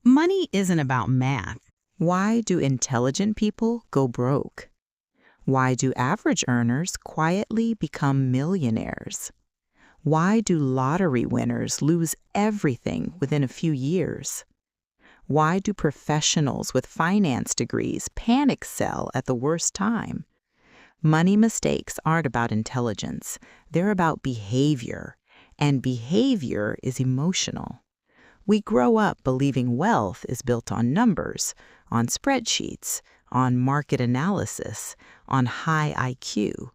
Money isn't about math. Why do intelligent people go broke? Why do average earners quietly become millionaires? Why do lottery winners lose everything within a few years? Why do professionals with finance degrees panic sell at the worst time? Money mistakes aren't about intelligence, they're about behavior, and behavior is emotional. We grow up believing wealth is built on numbers, on spreadsheets, on market analysis, on high IQ.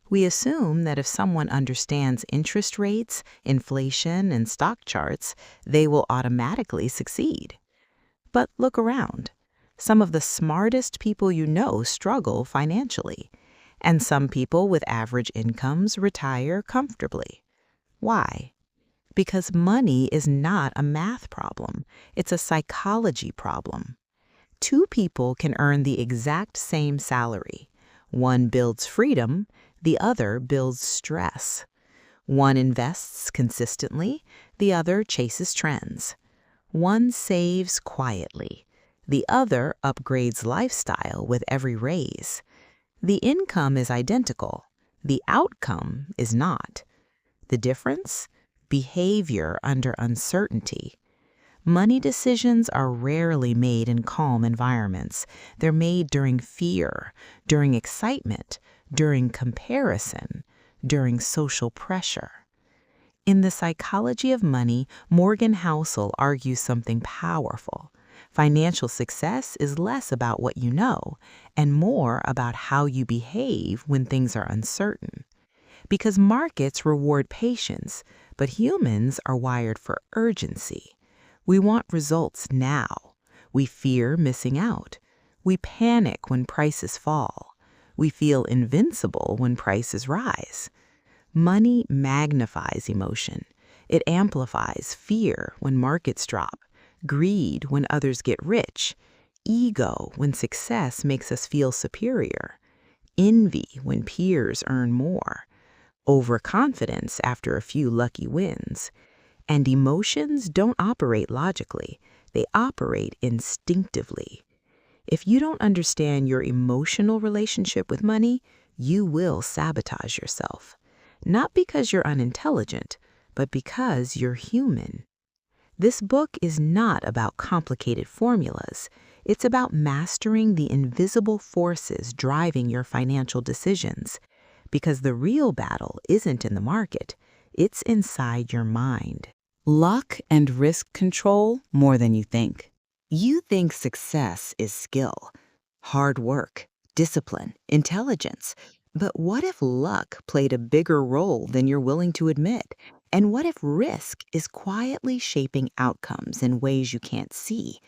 We assume that if someone understands interest rates, inflation, and stock charts, they will automatically succeed. But look around. Some of the smartest people you know struggle financially, and some people with average incomes retire comfortably. Why? Because money is not a math problem, it's a psychology problem. Two people can earn the exact same salary. One builds freedom, the other builds stress. One invests consistently, the other chases trends. One saves quietly, the other upgrades lifestyle with every raise. The income is identical, the outcome is not. The difference? Behavior under uncertainty. Money decisions are rarely made in calm environments. They're made during fear, during excitement, during comparison, during social pressure. In The Psychology of Money, Morgan Housel argues something powerful. Financial success is less about what you know and more about how you behave when things are uncertain. Because markets reward patience, but humans are wired for urgency. We want results now. We fear missing out. We panic when prices fall. We feel invincible when prices rise. Money magnifies emotion. It amplifies fear when markets drop, greed when others get rich, ego when success makes us feel superior, envy when peers earn more, overconfidence after a few lucky wins. And emotions don't operate logically, they operate instinctively. If you don't understand your emotional relationship with money, you will sabotage yourself. Not because you're unintelligent, but because you're human. This book is not about complicated formulas. It's about mastering the invisible forces driving your financial decisions. Because the real battle isn't in the market, it's inside your mind. Luck and risk control more than you think. You think success is skill, hard work, discipline, intelligence. But what if luck played a bigger role than you're willing to admit? And what if risk is quietly shaping outcomes in ways you can't see?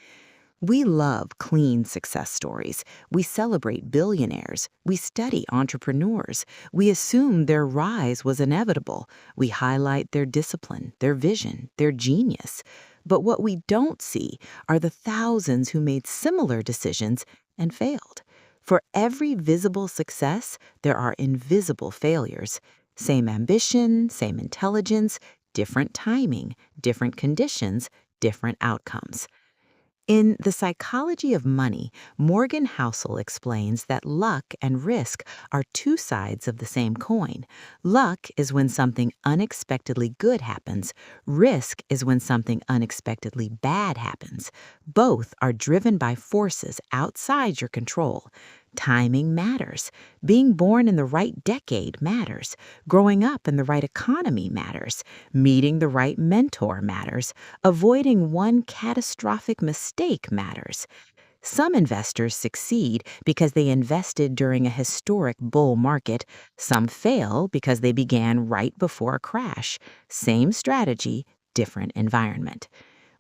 We love clean success stories. We celebrate billionaires. We study entrepreneurs. We assume their rise was inevitable. We highlight their discipline, their vision, their genius. But what we don't see are the thousands who made similar decisions and failed. For every visible success, there are invisible failures. Same ambition, same intelligence, different timing, different conditions, different outcomes. In The Psychology of Money, Morgan Housel explains that luck and risk are two sides of the same coin. Luck is when something unexpectedly good happens. Risk is when something unexpectedly bad happens. Both are driven by forces outside your control. Timing matters. Being born in the right decade matters. Growing up in the right economy matters. Meeting the right mentor matters. Avoiding one catastrophic mistake matters. Some investors succeed because they invested during a historic bull market. Some fail because they began right before a crash. Same strategy, different environment.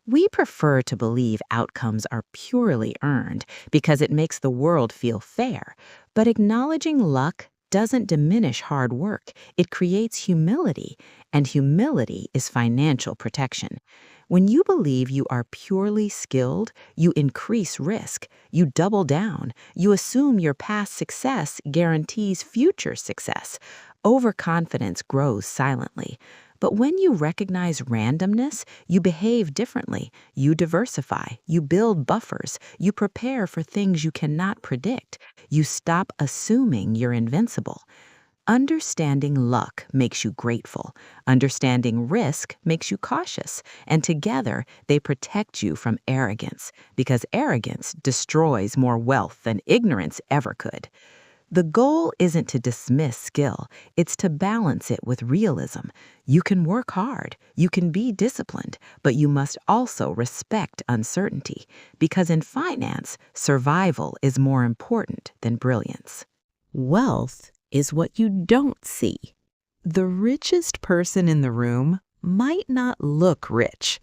We prefer to believe outcomes are purely earned because it makes the world feel fair, but acknowledging luck doesn't diminish hard work. It creates humility, and humility is financial protection. When you believe you are purely skilled, you increase risk, you double down, you assume your past success guarantees future success. Overconfidence grows silently. But when you recognize randomness, you behave differently. You diversify. You build buffers. You prepare for things you cannot predict. You stop assuming you're invincible. Understanding luck makes you grateful. Understanding risk makes you cautious. And together, they protect you from arrogance, because arrogance destroys more wealth than ignorance ever could. The goal isn't to dismiss skill, it's to balance it with realism. You can work hard, you can be disciplined, but you must also respect uncertainty, because in finance, survival is more important than brilliance. Wealth is what you don't see. The richest person in the room might not look rich.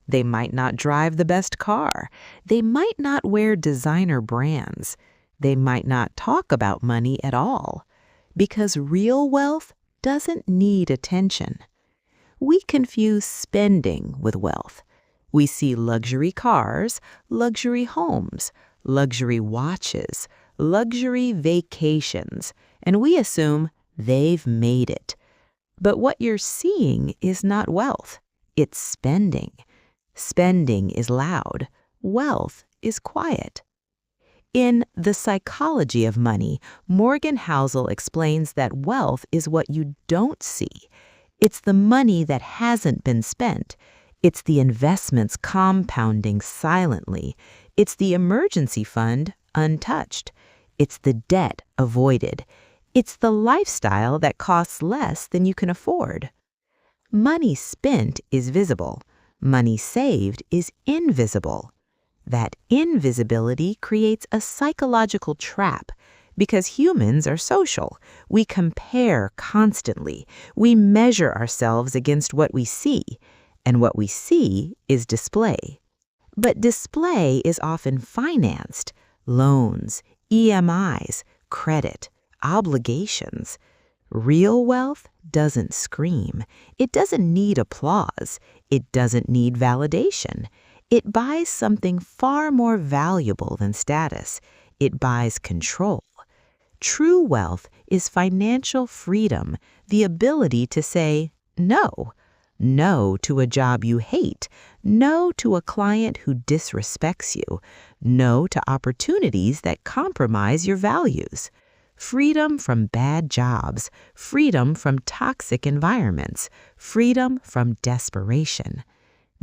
They might not drive the best car. They might not wear designer brands. They might not talk about money at all, because real wealth doesn't need attention. We confuse spending with wealth. We see luxury cars, luxury homes, luxury watches, luxury vacations, and we assume they've made it. But what you're seeing is not wealth, it's spending. Spending is loud, wealth is quiet. In The Psychology of Money, Morgan Housel explains that wealth is what you don't see. It's the money that hasn't been spent. It's the investments compounding silently. It's the emergency fund untouched. It's the debt avoided. It's the lifestyle that costs less than you can afford. Money spent is visible. Money saved is invisible. That invisibility creates a psychological trap because humans are social. We compare constantly. We measure ourselves against what we see, and what we see is display. But display is often financed: loans, EMIs, credit, obligations. Real wealth doesn't scream. It doesn't need applause. It doesn't need validation. It buys something far more valuable than status. It buys control. True wealth is financial freedom, the ability to say no. No to a job you hate. No to a client who disrespects you. No to opportunities that compromise your values. Freedom from bad jobs. Freedom from toxic environments. Freedom from desperation.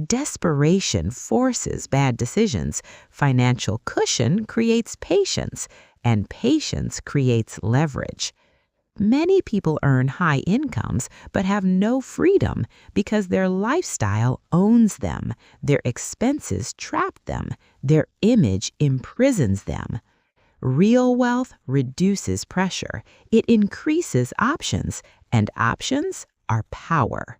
Desperation forces bad decisions. Financial cushion creates patience, and patience creates leverage. Many people earn high incomes but have no freedom because their lifestyle owns them, their expenses trap them, their image imprisons them. Real wealth reduces pressure. It increases options, and options are power.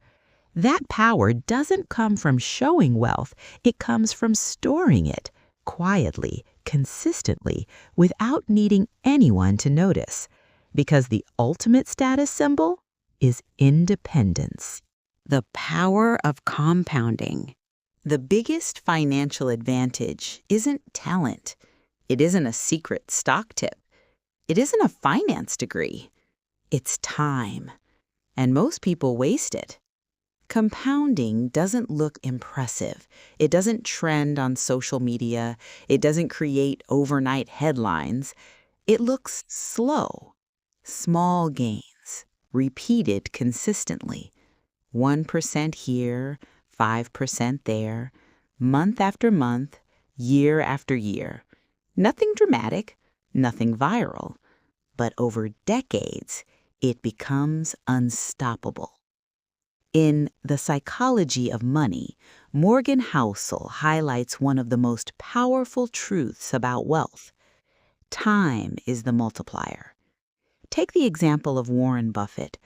That power doesn't come from showing wealth. It comes from storing it quietly, consistently, without needing anyone to notice. Because the ultimate status symbol is independence. The power of compounding. The biggest financial advantage isn't talent. It isn't a secret stock tip. It isn't a finance degree. It's time. And most people waste it. Compounding doesn't look impressive. It doesn't trend on social media. It doesn't create overnight headlines. It looks slow. Small gains, repeated consistently. 1% here, 5% there, month after month, year after year. Nothing dramatic, nothing viral. But over decades, it becomes unstoppable. In The Psychology of Money, Morgan Housel highlights one of the most powerful truths about wealth. Time is the multiplier. Take the example of Warren Buffett.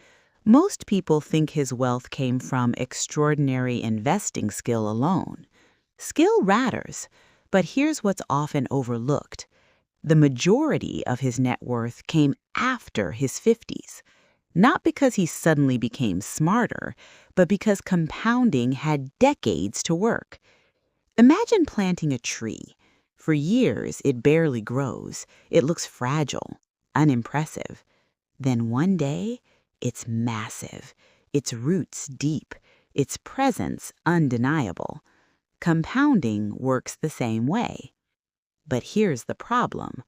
Most people think his wealth came from extraordinary investing skill alone. Skill matters, but here's what's often overlooked. The majority of his net worth came after his 50s. Not because he suddenly became smarter, but because compounding had decades to work. Imagine planting a tree. For years, it barely grows. It looks fragile, unimpressive. Then one day, it's massive. Its roots deep. its presence undeniable. Compounding works the same way. But here's the problem.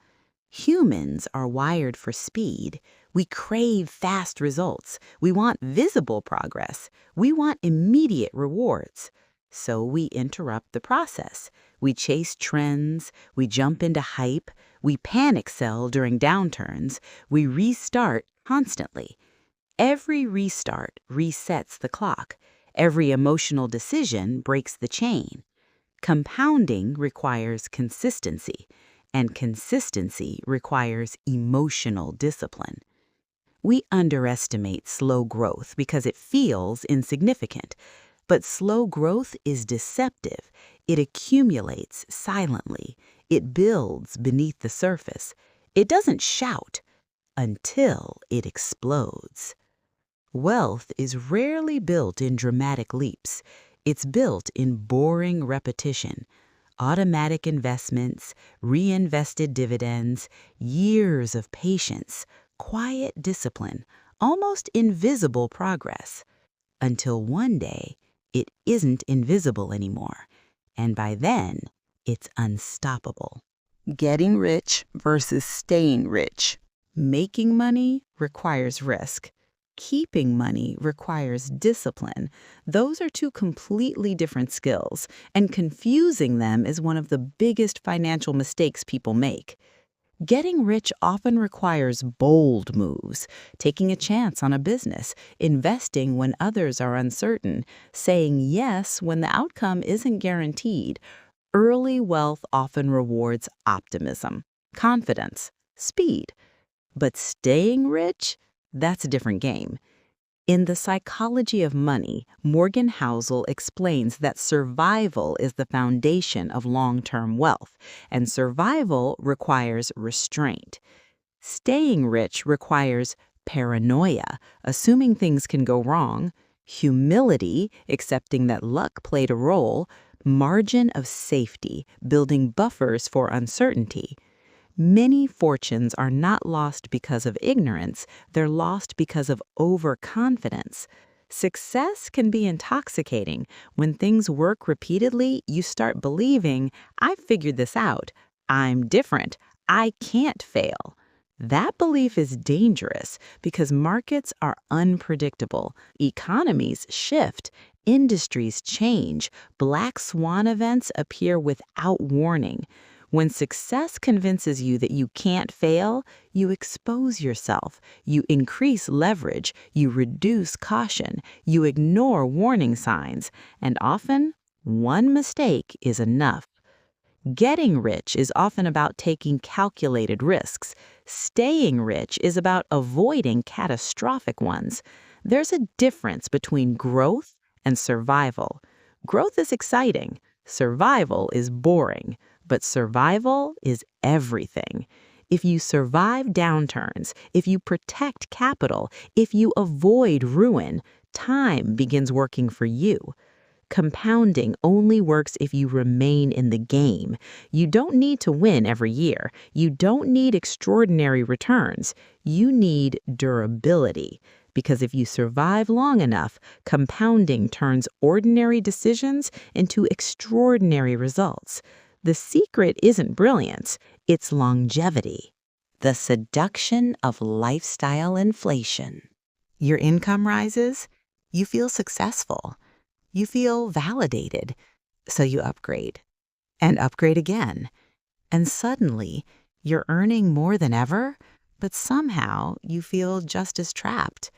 Humans are wired for speed. We crave fast results. We want visible progress. We want immediate rewards. So we interrupt the process. We chase trends. We jump into hype. We panic sell during downturns. We restart constantly. Every restart resets the clock. Every emotional decision breaks the chain. Compounding requires consistency, and consistency requires emotional discipline. We underestimate slow growth because it feels insignificant, but slow growth is deceptive. It accumulates silently. It builds beneath the surface. It doesn't shout until it explodes. Wealth is rarely built in dramatic leaps. It's built in boring repetition. Automatic investments, reinvested dividends, years of patience, quiet discipline, almost invisible progress. Until one day, it isn't invisible anymore. And by then, it's unstoppable. Getting rich versus staying rich. Making money requires risk. Keeping money requires discipline. Those are two completely different skills, and confusing them is one of the biggest financial mistakes people make. Getting rich often requires bold moves, taking a chance on a business, investing when others are uncertain, saying yes when the outcome isn't guaranteed. Early wealth often rewards optimism, confidence, speed. But staying rich? That's a different game. In The Psychology of Money, Morgan Housel explains that survival is the foundation of long-term wealth, and survival requires restraint. Staying rich requires paranoia, assuming things can go wrong, humility, accepting that luck played a role, margin of safety, building buffers for uncertainty. Many fortunes are not lost because of ignorance, they're lost because of overconfidence. Success can be intoxicating. When things work repeatedly, you start believing, "I've figured this out. I'm different. I can't fail." That belief is dangerous because markets are unpredictable, economies shift, industries change, black swan events appear without warning. When success convinces you that you can't fail, you expose yourself, you increase leverage, you reduce caution, you ignore warning signs, and often, one mistake is enough. Getting rich is often about taking calculated risks. Staying rich is about avoiding catastrophic ones. There's a difference between growth and survival. Growth is exciting. Survival is boring. But survival is everything. If you survive downturns, if you protect capital, if you avoid ruin, time begins working for you. Compounding only works if you remain in the game. You don't need to win every year. You don't need extraordinary returns. You need durability. Because if you survive long enough, compounding turns ordinary decisions into extraordinary results. The secret isn't brilliance, it's longevity. The seduction of lifestyle inflation. Your income rises, you feel successful, you feel validated, so you upgrade, and upgrade again. And suddenly, you're earning more than ever, but somehow you feel just as trapped.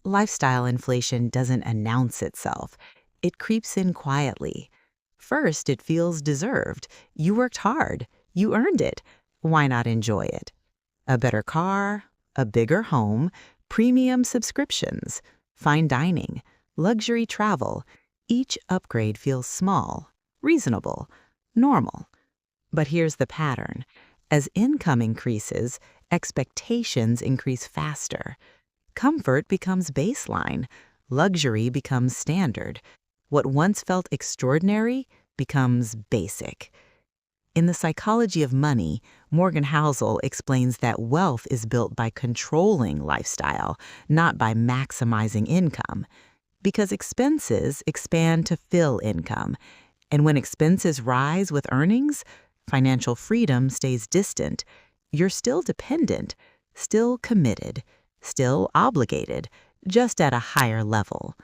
Lifestyle inflation doesn't announce itself. It creeps in quietly. First, it feels deserved. You worked hard. You earned it. Why not enjoy it? A better car, a bigger home, premium subscriptions, fine dining, luxury travel. Each upgrade feels small, reasonable, normal. But here's the pattern. As income increases, expectations increase faster. Comfort becomes baseline. Luxury becomes standard. What once felt extraordinary becomes basic. In The Psychology of Money, Morgan Housel explains that wealth is built by controlling lifestyle, not by maximizing income. Because expenses expand to fill income. And when expenses rise with earnings, financial freedom stays distant. You're still dependent, still committed, still obligated, just at a higher level.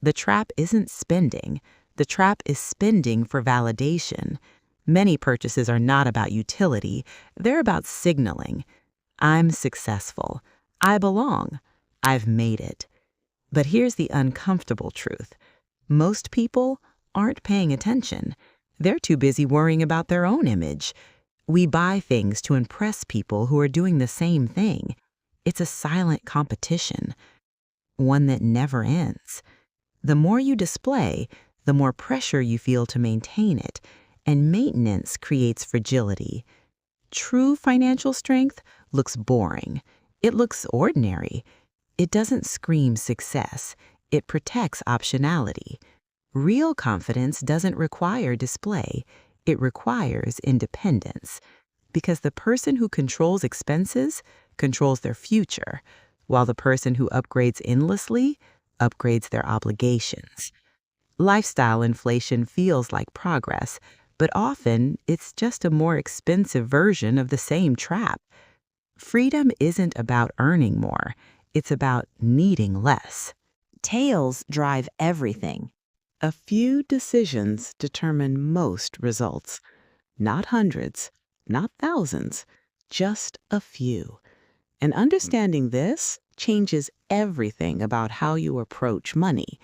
The trap isn't spending. The trap is spending for validation. Many purchases are not about utility. They're about signaling. I'm successful. I belong. I've made it. But here's the uncomfortable truth. Most people aren't paying attention. They're too busy worrying about their own image. We buy things to impress people who are doing the same thing. It's a silent competition, one that never ends. The more you display, the more pressure you feel to maintain it, and maintenance creates fragility. True financial strength looks boring. It looks ordinary. It doesn't scream success. It protects optionality. Real confidence doesn't require display. It requires independence. Because the person who controls expenses controls their future, while the person who upgrades endlessly upgrades their obligations. Lifestyle inflation feels like progress, but often it's just a more expensive version of the same trap. Freedom isn't about earning more. It's about needing less. Tails drive everything. A few decisions determine most results. Not hundreds, not thousands, just a few. And understanding this changes everything about how you approach money.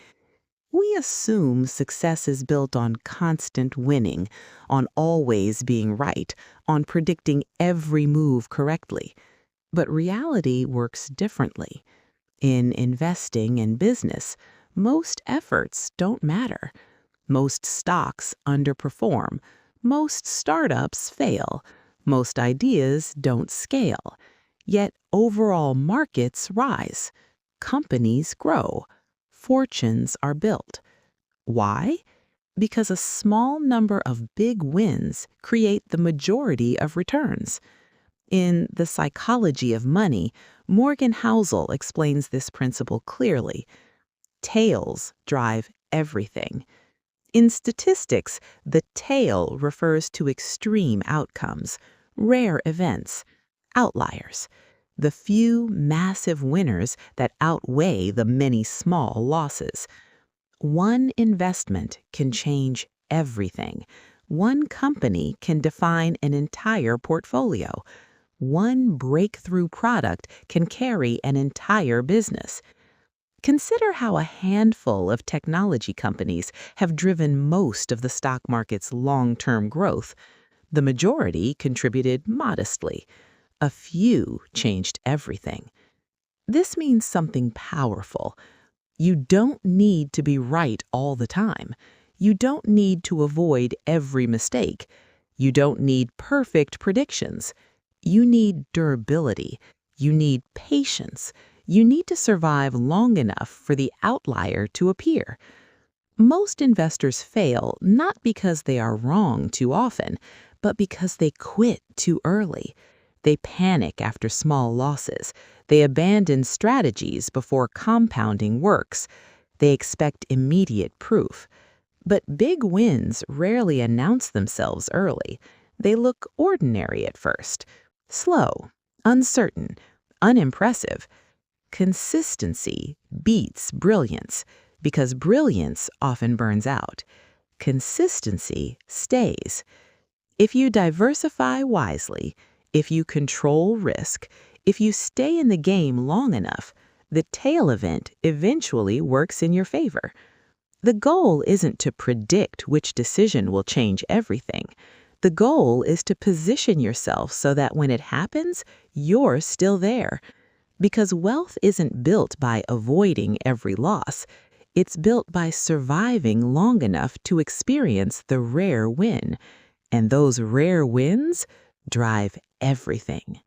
We assume success is built on constant winning, on always being right, on predicting every move correctly. But reality works differently. In investing and business, most efforts don't matter. Most stocks underperform. Most startups fail. Most ideas don't scale. Yet overall markets rise. Companies grow. Fortunes are built. Why? Because a small number of big wins create the majority of returns. In The Psychology of Money, Morgan Housel explains this principle clearly. Tails drive everything. In statistics, the tail refers to extreme outcomes, rare events, outliers, the few massive winners that outweigh the many small losses. One investment can change everything. One company can define an entire portfolio. One breakthrough product can carry an entire business. Consider how a handful of technology companies have driven most of the stock market's long-term growth. The majority contributed modestly. A few changed everything. This means something powerful. You don't need to be right all the time. You don't need to avoid every mistake. You don't need perfect predictions. You need durability. You need patience. You need to survive long enough for the outlier to appear. Most investors fail not because they are wrong too often, but because they quit too early. They panic after small losses. They abandon strategies before compounding works. They expect immediate proof. But big wins rarely announce themselves early. They look ordinary at first, slow, uncertain, unimpressive. Consistency beats brilliance because brilliance often burns out. Consistency stays. If you diversify wisely, if you control risk, if you stay in the game long enough, the tail event eventually works in your favor. The goal isn't to predict which decision will change everything. The goal is to position yourself so that when it happens, you're still there. Because wealth isn't built by avoiding every loss. It's built by surviving long enough to experience the rare win. And those rare wins drive everything.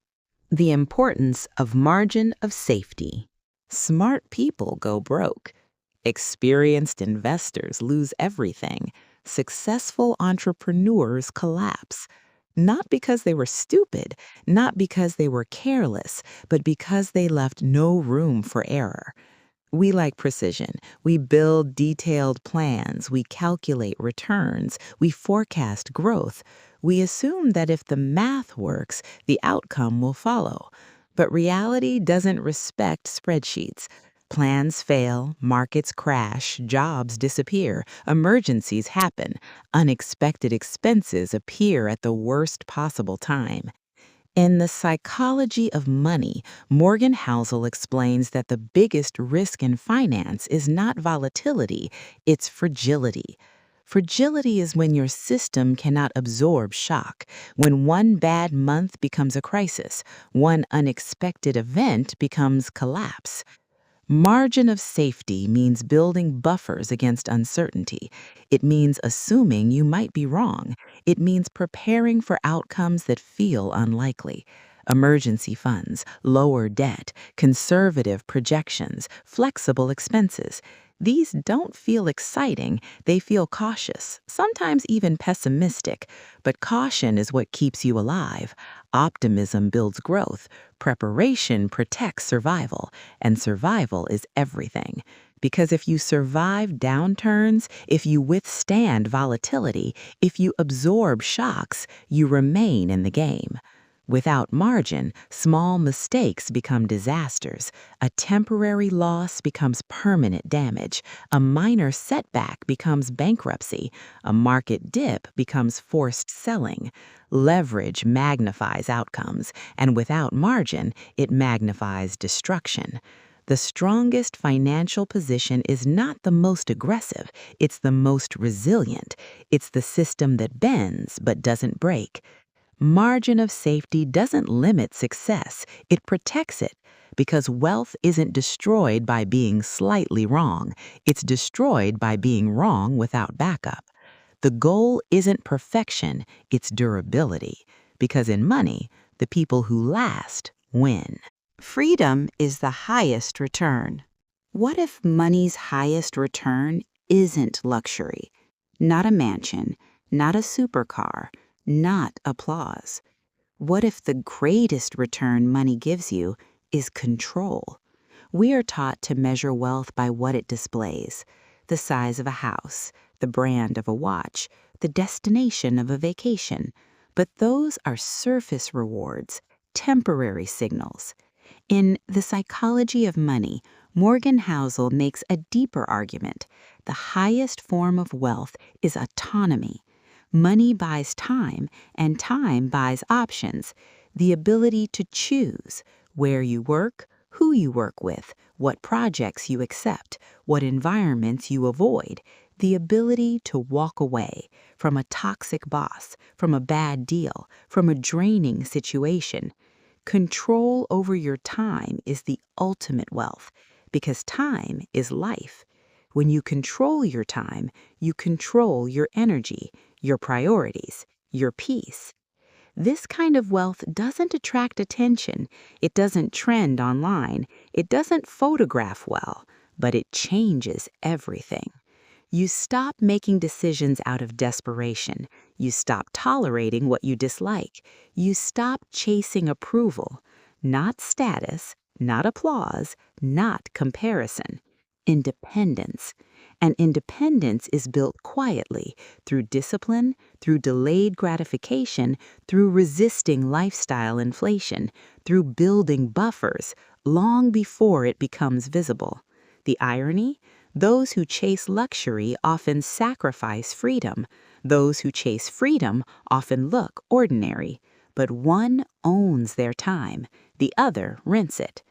The importance of margin of safety. Smart people go broke. Experienced investors lose everything. Successful entrepreneurs collapse. Not because they were stupid, not because they were careless, but because they left no room for error. We like precision. We build detailed plans. We calculate returns. We forecast growth. We assume that if the math works, the outcome will follow. But reality doesn't respect spreadsheets. Plans fail, markets crash, jobs disappear, emergencies happen, unexpected expenses appear at the worst possible time. In The Psychology of Money, Morgan Housel explains that the biggest risk in finance is not volatility, it's fragility. Fragility is when your system cannot absorb shock, when one bad month becomes a crisis, one unexpected event becomes collapse. Margin of safety means building buffers against uncertainty. It means assuming you might be wrong. It means preparing for outcomes that feel unlikely. Emergency funds, lower debt, conservative projections, flexible expenses. These don't feel exciting, they feel cautious, sometimes even pessimistic. But caution is what keeps you alive. Optimism builds growth. Preparation protects survival, and survival is everything. Because if you survive downturns, if you withstand volatility, if you absorb shocks, you remain in the game. Without margin, small mistakes become disasters. A temporary loss becomes permanent damage. A minor setback becomes bankruptcy. A market dip becomes forced selling. Leverage magnifies outcomes, and without margin, it magnifies destruction. The strongest financial position is not the most aggressive, it's the most resilient. It's the system that bends but doesn't break. Margin of safety doesn't limit success, it protects it. Because wealth isn't destroyed by being slightly wrong, it's destroyed by being wrong without backup. The goal isn't perfection, it's durability. Because in money, the people who last win. Freedom is the highest return. What if money's highest return isn't luxury? Not a mansion, not a supercar, not applause. What if the greatest return money gives you is control? We are taught to measure wealth by what it displays: the size of a house, the brand of a watch, the destination of a vacation. But those are surface rewards, temporary signals. In The Psychology of Money, Morgan Housel makes a deeper argument. The highest form of wealth is autonomy. Money buys time, and time buys options. The ability to choose where you work, who you work with, what projects you accept, what environments you avoid. The ability to walk away from a toxic boss, from a bad deal, from a draining situation. Control over your time is the ultimate wealth, because time is life. When you control your time, you control your energy, your priorities, your peace. This kind of wealth doesn't attract attention, it doesn't trend online, it doesn't photograph well, but it changes everything. You stop making decisions out of desperation. You stop tolerating what you dislike. You stop chasing approval, not status, not applause, not comparison. Independence. And independence is built quietly through discipline, through delayed gratification, through resisting lifestyle inflation, through building buffers long before it becomes visible. The irony? Those who chase luxury often sacrifice freedom. Those who chase freedom often look ordinary. But one owns their time, the other rents it.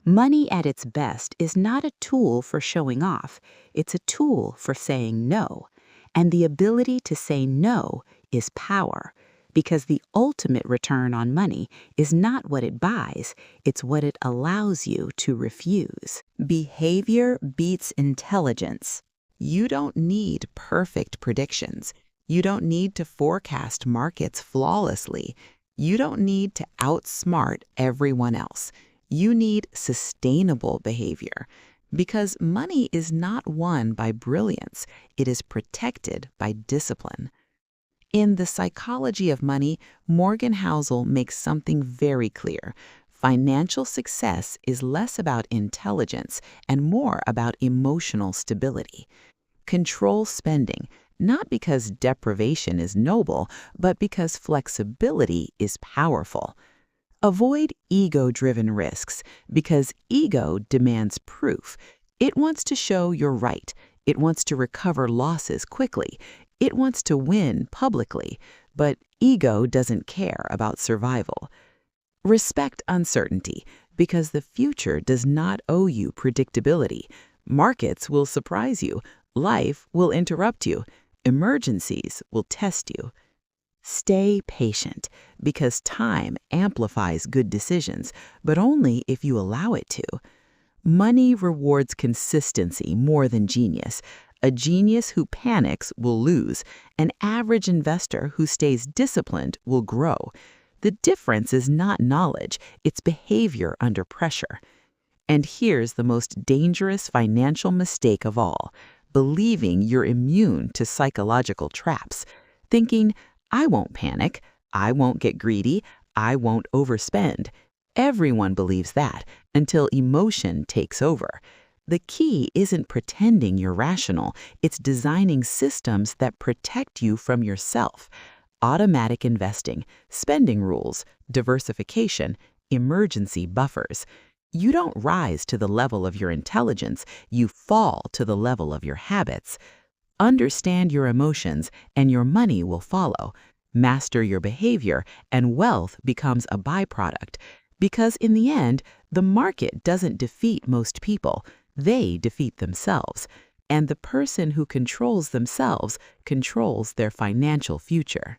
Money at its best is not a tool for showing off, it's a tool for saying no. And the ability to say no is power, because the ultimate return on money is not what it buys, it's what it allows you to refuse. Behavior beats intelligence. You don't need perfect predictions. You don't need to forecast markets flawlessly. You don't need to outsmart everyone else. You need sustainable behavior, because money is not won by brilliance, it is protected by discipline. In The Psychology of Money, Morgan Housel makes something very clear. Financial success is less about intelligence and more about emotional stability. Control spending, not because deprivation is noble, but because flexibility is powerful. Avoid ego-driven risks because ego demands proof. It wants to show you're right. It wants to recover losses quickly. It wants to win publicly. But ego doesn't care about survival. Respect uncertainty because the future does not owe you predictability. Markets will surprise you. Life will interrupt you. Emergencies will test you. Stay patient because time amplifies good decisions, but only if you allow it to. Money rewards consistency more than genius. A genius who panics will lose. An average investor who stays disciplined will grow. The difference is not knowledge, it's behavior under pressure. And here's the most dangerous financial mistake of all: believing you're immune to psychological traps, thinking, I won't panic, I won't get greedy, I won't overspend. Everyone believes that until emotion takes over. The key isn't pretending you're rational, it's designing systems that protect you from yourself. Automatic investing, spending rules, diversification, emergency buffers. You don't rise to the level of your intelligence, you fall to the level of your habits. Understand your emotions, and your money will follow. Master your behavior, and wealth becomes a byproduct. Because in the end, the market doesn't defeat most people, they defeat themselves. And the person who controls themselves controls their financial future.